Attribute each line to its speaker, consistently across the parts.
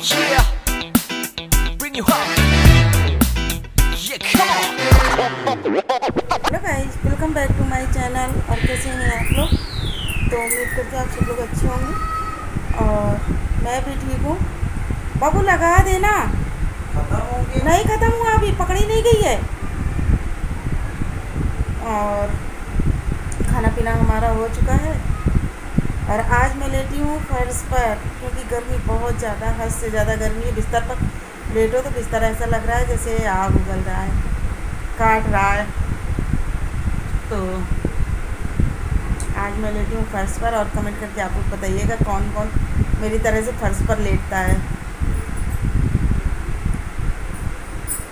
Speaker 1: Yeah, bring you up. Yeah, come on.
Speaker 2: Hello guys, welcome back to my channel. और कैसे हैं आप लोग? तो उम्मीद करते हैं आप सब लोग अच्छे होंगे और मैं भी ठीक हूँ। बाबू लगा देना। नहीं ख़त्म हुआ, अभी पकड़ी नहीं गई है। और खाना पीना हमारा हो चुका है और आज मैं लेटी हूँ फर्श पर, क्योंकि गर्मी बहुत ज़्यादा, हद से ज़्यादा गर्मी है। बिस्तर पर लेटो तो बिस्तर ऐसा लग रहा है जैसे आग उगल रहा है, काट रहा है। तो आज मैं लेटी हूँ फर्श पर और कमेंट करके आप लोग बताइएगा कौन कौन मेरी तरह से फर्श पर लेटता है।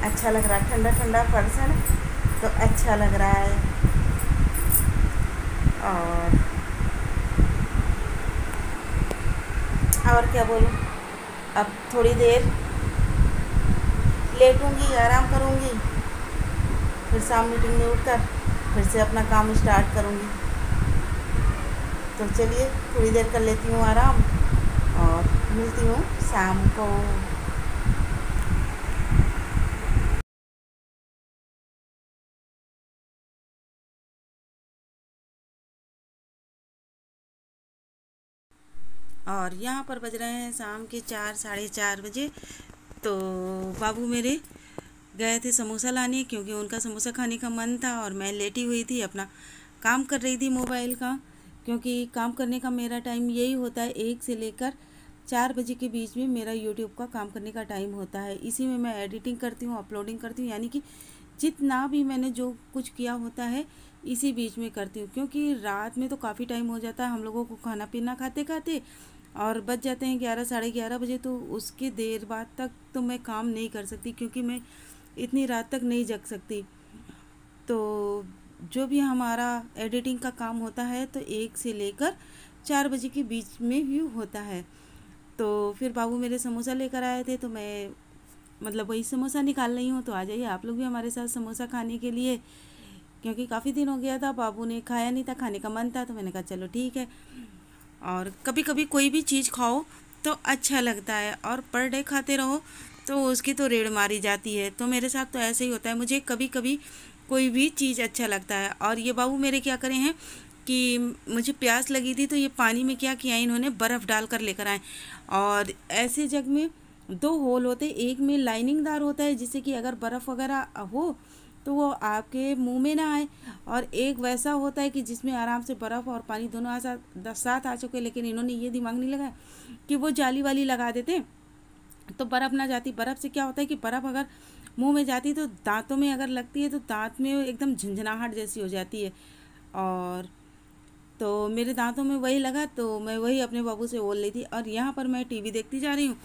Speaker 2: अच्छा लग रहा है, ठंडा ठंडा फर्श है ना, तो अच्छा लग रहा है। और क्या बोलूँ, अब थोड़ी देर लेटूंगी, आराम करूँगी, फिर शाम मीटिंग में उठकर फिर से अपना काम स्टार्ट करूँगी। तो चलिए थोड़ी देर कर लेती हूँ आराम और मिलती हूँ शाम को। और यहाँ पर बज रहे हैं शाम के 4 साढ़े 4 बजे। तो बाबू मेरे गए थे समोसा लाने, क्योंकि उनका समोसा खाने का मन था और मैं लेटी हुई थी, अपना काम कर रही थी मोबाइल का। क्योंकि काम करने का मेरा टाइम यही होता है, 1 से लेकर 4 बजे के बीच में मेरा यूट्यूब का काम करने का टाइम होता है। इसी में मैं एडिटिंग करती हूँ, अपलोडिंग करती हूँ, यानी कि जितना भी मैंने जो कुछ किया होता है इसी बीच में करती हूँ। क्योंकि रात में तो काफ़ी टाइम हो जाता है हम लोगों को खाना पीना खाते खाते, और बज जाते हैं 11 साढ़े 11 बजे। तो उसके देर बाद तक तो मैं काम नहीं कर सकती, क्योंकि मैं इतनी रात तक नहीं जग सकती। तो जो भी हमारा एडिटिंग का काम होता है तो 1 से लेकर 4 बजे के बीच में ही होता है। तो फिर बाबू मेरे समोसा लेकर आए थे, तो मैं मतलब वही समोसा निकाल रही हूँ। तो आ जाइए आप लोग भी हमारे साथ समोसा खाने के लिए, क्योंकि काफ़ी दिन हो गया था, बाबू ने खाया नहीं था, खाने का मन था, तो मैंने कहा चलो ठीक है। और कभी कभी कोई भी चीज़ खाओ तो अच्छा लगता है, और पर डे खाते रहो तो उसकी तो रेड़ मारी जाती है। तो मेरे साथ तो ऐसे ही होता है, मुझे कभी कभी कोई भी चीज़ अच्छा लगता है। और ये बाबू मेरे क्या करे हैं कि मुझे प्यास लगी थी, तो ये पानी में क्या किया, इन्होंने बर्फ़ डाल कर लेकर आए। और ऐसे जग में 2 होल होते, एक में लाइनिंगदार होता है जिससे कि अगर बर्फ़ वगैरह हो तो वो आपके मुंह में ना आए, और एक वैसा होता है कि जिसमें आराम से बर्फ़ और पानी दोनों साथ आ चुके। लेकिन इन्होंने ये दिमाग नहीं लगाया कि वो जाली वाली लगा देते तो बर्फ़ ना जाती। बर्फ़ से क्या होता है कि बर्फ़ अगर मुंह में जाती तो दांतों में अगर लगती है तो दांत में एकदम झंझनाहट जैसी हो जाती है। और तो मेरे दांतों में वही लगा, तो मैं वही अपने बाबू से बोल रही थी। और यहाँ पर मैं टीवी देखती जा रही हूँ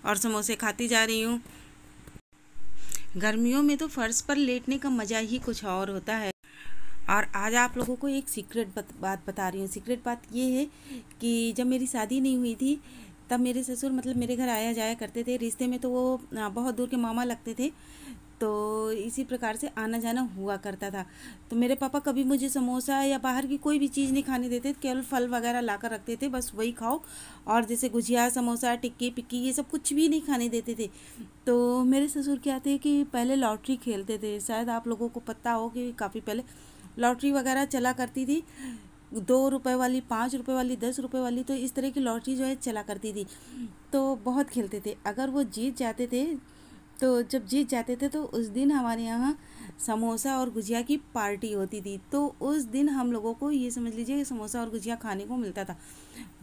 Speaker 2: और समोसे खाती जा रही हूँ। गर्मियों में तो फर्श पर लेटने का मज़ा ही कुछ और होता है। और आज आप लोगों को एक सीक्रेट बात बता रही हूँ। सीक्रेट बात ये है कि जब मेरी शादी नहीं हुई थी तब मेरे ससुर मतलब मेरे घर आया जाया करते थे। रिश्ते में तो वो बहुत दूर के मामा लगते थे, तो इसी प्रकार से आना जाना हुआ करता था। तो मेरे पापा कभी मुझे समोसा या बाहर की कोई भी चीज़ नहीं खाने देते, केवल फल वगैरह ला कर रखते थे, बस वही खाओ। और जैसे गुजिया समोसा टिक्की पिक्की ये सब कुछ भी नहीं खाने देते थे। तो मेरे ससुर क्या थे कि पहले लॉटरी खेलते थे, शायद आप लोगों को पता हो कि काफ़ी पहले लॉटरी वगैरह चला करती थी, 2 रुपए वाली, 5 रुपए वाली, 10 रुपए वाली, तो इस तरह की लॉटरी जो है चला करती थी। तो बहुत खेलते थे। अगर वो जीत जाते थे, तो जब जीत जाते थे तो उस दिन हमारे यहाँ समोसा और गुजिया की पार्टी होती थी। तो उस दिन हम लोगों को ये समझ लीजिए कि समोसा और गुजिया खाने को मिलता था,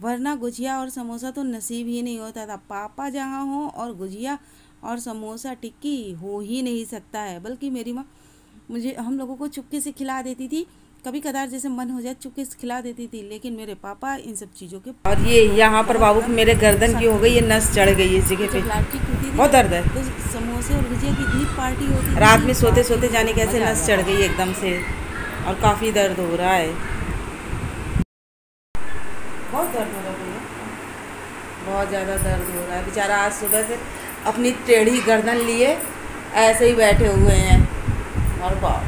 Speaker 2: वरना गुजिया और समोसा तो नसीब ही नहीं होता था। पापा जहाँ हों और गुजिया और समोसा टिक्की हो ही नहीं सकता है। बल्कि मेरी माँ मुझे हम लोगों को चुपके से खिला देती थी, कभी कदार जैसे मन हो जाए चुपके से खिला देती थी। लेकिन मेरे पापा इन सब चीज़ों के। और ये यहाँ पर बाबू मेरे गर्दन की हो गई, ये नस चढ़ गई है इस जगह पे, बहुत दर्द है। तो समोसे और गुजिया की इतनी पार्टी होती थी, रात में सोते सोते जाने कैसे नस चढ़ गई एकदम से, और काफ़ी दर्द हो रहा है, बहुत दर्द हो रहा है, बहुत ज़्यादा दर्द हो रहा है। बेचारा आज सुबह से अपनी टेढ़ी गर्दन लिए ऐसे ही बैठे हुए हैं। और बाप,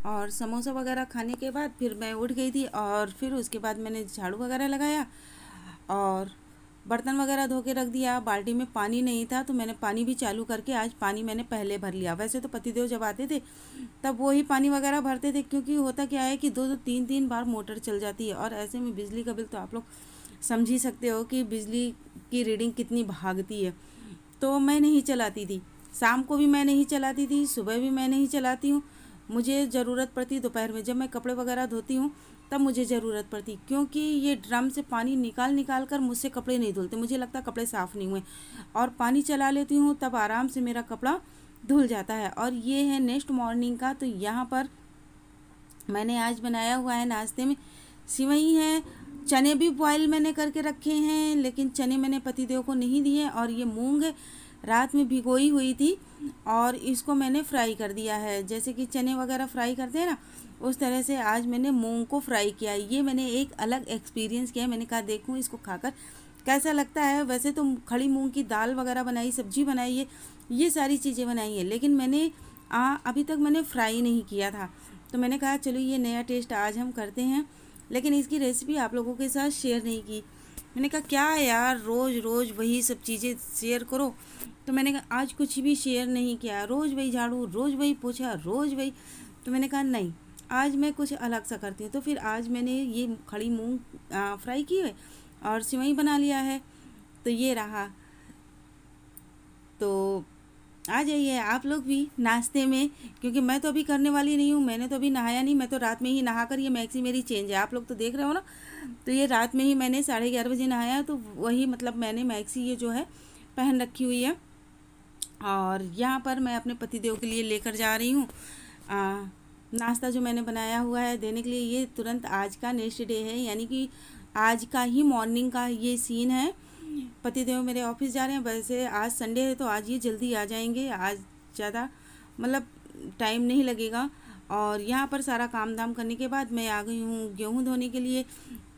Speaker 2: और समोसा वगैरह खाने के बाद फिर मैं उठ गई थी और फिर उसके बाद मैंने झाड़ू वगैरह लगाया और बर्तन वगैरह धो के रख दिया। बाल्टी में पानी नहीं था तो मैंने पानी भी चालू करके आज पानी मैंने पहले भर लिया। वैसे तो पतिदेव जब आते थे तब वो ही पानी वगैरह भरते थे, क्योंकि होता क्या है कि 2-3 बार मोटर चल जाती है और ऐसे में बिजली का बिल तो आप लोग समझ ही सकते हो कि बिजली की रीडिंग कितनी भागती है। तो मैं नहीं चलाती थी, शाम को भी मैं नहीं चलाती थी, सुबह भी मैं नहीं चलाती हूँ। मुझे ज़रूरत पड़ती दोपहर में, जब मैं कपड़े वगैरह धोती हूँ तब मुझे ज़रूरत पड़ती, क्योंकि ये ड्रम से पानी निकाल कर मुझसे कपड़े नहीं धुलते। मुझे लगता है कपड़े साफ़ नहीं हुए, और पानी चला लेती हूँ तब आराम से मेरा कपड़ा धुल जाता है। और ये है नेक्स्ट मॉर्निंग का। तो यहाँ पर मैंने आज बनाया हुआ है नाश्ते में सिवई है, चने भी बॉयल मैंने करके रखे हैं, लेकिन चने मैंने पतिदेव को नहीं दिए। और ये मूंग है, रात में भिगोई हुई थी और इसको मैंने फ्राई कर दिया है। जैसे कि चने वगैरह फ्राई करते हैं ना, उस तरह से आज मैंने मूंग को फ्राई किया। ये मैंने एक अलग एक्सपीरियंस किया। मैंने कहा देखूं इसको खाकर कैसा लगता है। वैसे तो खड़ी मूंग की दाल वगैरह बनाई, सब्जी बनाई है, ये सारी चीज़ें बनाई है, लेकिन मैंने अभी तक मैंने फ्राई नहीं किया था। तो मैंने कहा चलो ये नया टेस्ट आज हम करते हैं, लेकिन इसकी रेसिपी आप लोगों के साथ शेयर नहीं की। मैंने कहा क्या यार, रोज़ रोज़ वही सब चीज़ें शेयर करो। तो मैंने कहा आज कुछ भी शेयर नहीं किया, रोज़ वही झाड़ू, रोज़ वही पोछा, रोज़ वही। तो मैंने कहा नहीं, आज मैं कुछ अलग सा करती हूँ। तो फिर आज मैंने ये खड़ी मूंग फ्राई की है और सिवई बना लिया है। तो ये रहा। तो आ जाइए आप लोग भी नाश्ते में, क्योंकि मैं तो अभी करने वाली नहीं हूँ। मैंने तो अभी नहाया नहीं, मैं तो रात में ही नहा कर, ये मैक्सी मेरी चेंज है, आप लोग तो देख रहे हो ना। तो ये रात में ही मैंने 11:30 बजे नहाया, तो वही मतलब मैंने मैक्सी ये जो है पहन रखी हुई है। और यहाँ पर मैं अपने पतिदेव के लिए लेकर जा रही हूँ नाश्ता जो मैंने बनाया हुआ है देने के लिए। ये तुरंत आज का नेक्स्ट डे है, यानी कि आज का ही मॉर्निंग का ये सीन है। पतिदेव मेरे ऑफिस जा रहे हैं। वैसे आज संडे है तो आज ये जल्दी आ जाएंगे, आज ज़्यादा मतलब टाइम नहीं लगेगा। और यहाँ पर सारा काम धाम करने के बाद मैं आ गई हूँ गेहूँ धोने के लिए,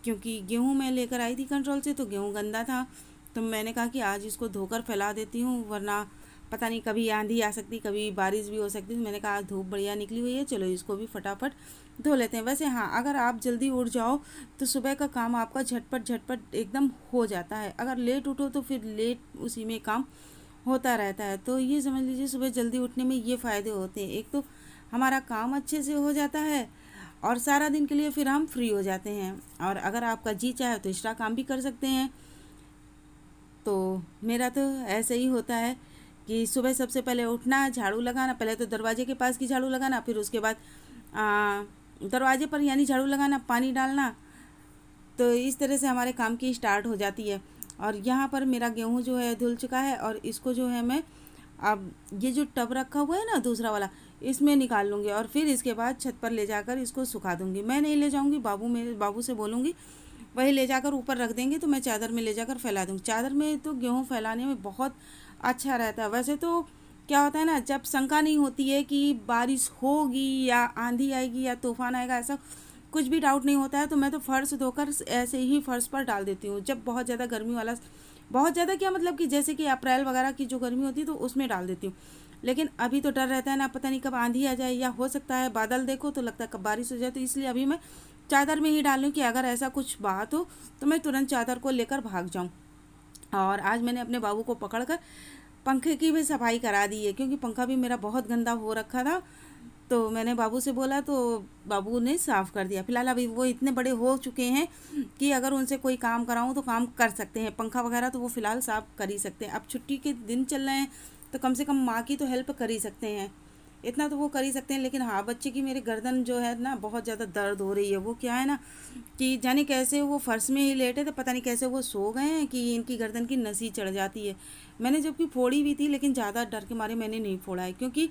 Speaker 2: क्योंकि गेहूँ मैं लेकर आई थी कंट्रोल से, तो गेहूँ गंदा था। तो मैंने कहा कि आज इसको धोकर फैला देती हूँ, वरना पता नहीं कभी आंधी आ सकती, कभी बारिश भी हो सकती। तो मैंने कहा आज धूप बढ़िया निकली हुई है, चलो इसको भी फटाफट धो लेते हैं। वैसे हाँ, अगर आप जल्दी उठ जाओ तो सुबह का काम आपका झटपट एकदम हो जाता है। अगर लेट उठो तो फिर लेट उसी में काम होता रहता है। तो ये समझ लीजिए सुबह जल्दी उठने में ये फ़ायदे होते हैं। एक तो हमारा काम अच्छे से हो जाता है और सारा दिन के लिए फिर हम फ्री हो जाते हैं। और अगर आपका जी चाहे तो एक्स्ट्रा काम भी कर सकते हैं। तो मेरा तो ऐसे ही होता है कि सुबह सबसे पहले उठना, झाड़ू लगाना, पहले तो दरवाजे के पास की झाड़ू लगाना, फिर उसके बाद दरवाजे पर यानी झाड़ू लगाना, पानी डालना। तो इस तरह से हमारे काम की स्टार्ट हो जाती है। और यहाँ पर मेरा गेहूँ जो है धुल चुका है और इसको जो है मैं अब ये जो टब रखा हुआ है ना दूसरा वाला, इसमें निकाल लूँगी और फिर इसके बाद छत पर ले जाकर इसको सुखा दूँगी। मैं नहीं ले जाऊँगी, मेरे बाबू से बोलूँगी, वही ले जाकर ऊपर रख देंगे। तो मैं चादर में ले जाकर फैला दूँगी। चादर में तो गेहूँ फैलाने में बहुत अच्छा रहता है। वैसे तो क्या होता है ना, जब शंका नहीं होती है कि बारिश होगी या आंधी आएगी या तूफान आएगा, ऐसा कुछ भी डाउट नहीं होता है, तो मैं तो फर्श धोकर ऐसे ही फर्श पर डाल देती हूँ। जब बहुत ज़्यादा गर्मी वाला, बहुत ज़्यादा क्या मतलब कि जैसे कि अप्रैल वगैरह की जो गर्मी होती है तो उसमें डाल देती हूँ। लेकिन अभी तो डर रहता है ना, पता नहीं कब आंधी आ जाए, या हो सकता है बादल देखो तो लगता है कब बारिश हो जाए। तो इसलिए अभी मैं चादर में ही डाल लूँ कि अगर ऐसा कुछ बात हो तो मैं तुरंत चादर को लेकर भाग जाऊँ। और आज मैंने अपने बाबू को पकड़कर पंखे की भी सफाई करा दी है, क्योंकि पंखा भी मेरा बहुत गंदा हो रखा था। तो मैंने बाबू से बोला तो बाबू ने साफ़ कर दिया। फिलहाल अभी वो इतने बड़े हो चुके हैं कि अगर उनसे कोई काम कराऊं तो काम कर सकते हैं। पंखा वगैरह तो वो फ़िलहाल साफ़ कर ही सकते हैं। अब छुट्टी के दिन चल रहे हैं तो कम से कम माँ की तो हेल्प कर ही सकते हैं, इतना तो वो कर ही सकते हैं। लेकिन हाँ, बच्चे की मेरे गर्दन जो है ना बहुत ज़्यादा दर्द हो रही है। वो क्या है ना कि जाने कैसे वो फर्श में ही लेटे थे, पता नहीं कैसे वो सो गए हैं कि इनकी गर्दन की नसी चढ़ जाती है। मैंने जबकि फोड़ी भी थी, लेकिन ज़्यादा डर के मारे मैंने नहीं फोड़ा है, क्योंकि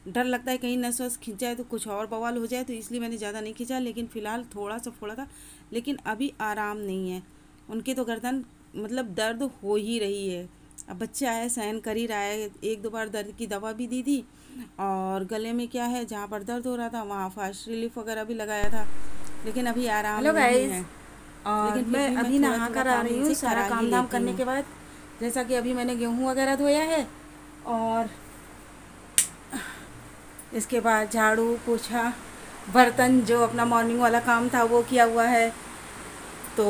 Speaker 2: डर लगता है कहीं नस वस खिंच जाए तो कुछ और बवाल हो जाए, तो इसलिए मैंने ज़्यादा नहीं खींचा। लेकिन फ़िलहाल थोड़ा सा फोड़ा था, लेकिन अभी आराम नहीं है। उनकी तो गर्दन मतलब दर्द हो ही रही है। अब बच्चा है, सहन कर ही रहा है। 1-2 बार दर्द की दवा भी दी थी, और गले में क्या है जहाँ पर दर्द हो रहा था वहाँ फास्ट रिलीफ वगैरह भी लगाया था, लेकिन अभी आराम नहीं है। और लेकिन मैं अभी नहा कर आ रही हूँ सारा काम धाम करने के बाद। जैसा कि अभी मैंने गेहूँ वगैरह धोया है और इसके बाद झाड़ू पोछा बर्तन जो अपना मॉर्निंग वाला काम था वो किया हुआ है। तो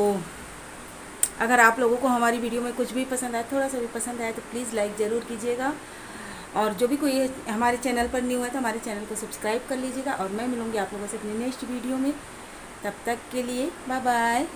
Speaker 2: अगर आप लोगों को हमारी वीडियो में कुछ भी पसंद आए, थोड़ा सा भी पसंद आए, तो प्लीज़ लाइक ज़रूर कीजिएगा। और जो भी कोई हमारे चैनल पर न्यू है तो हमारे चैनल को सब्सक्राइब कर लीजिएगा। और मैं मिलूँगी आप लोगों से अपनी नेक्स्ट वीडियो में। तब तक के लिए बाय बाय।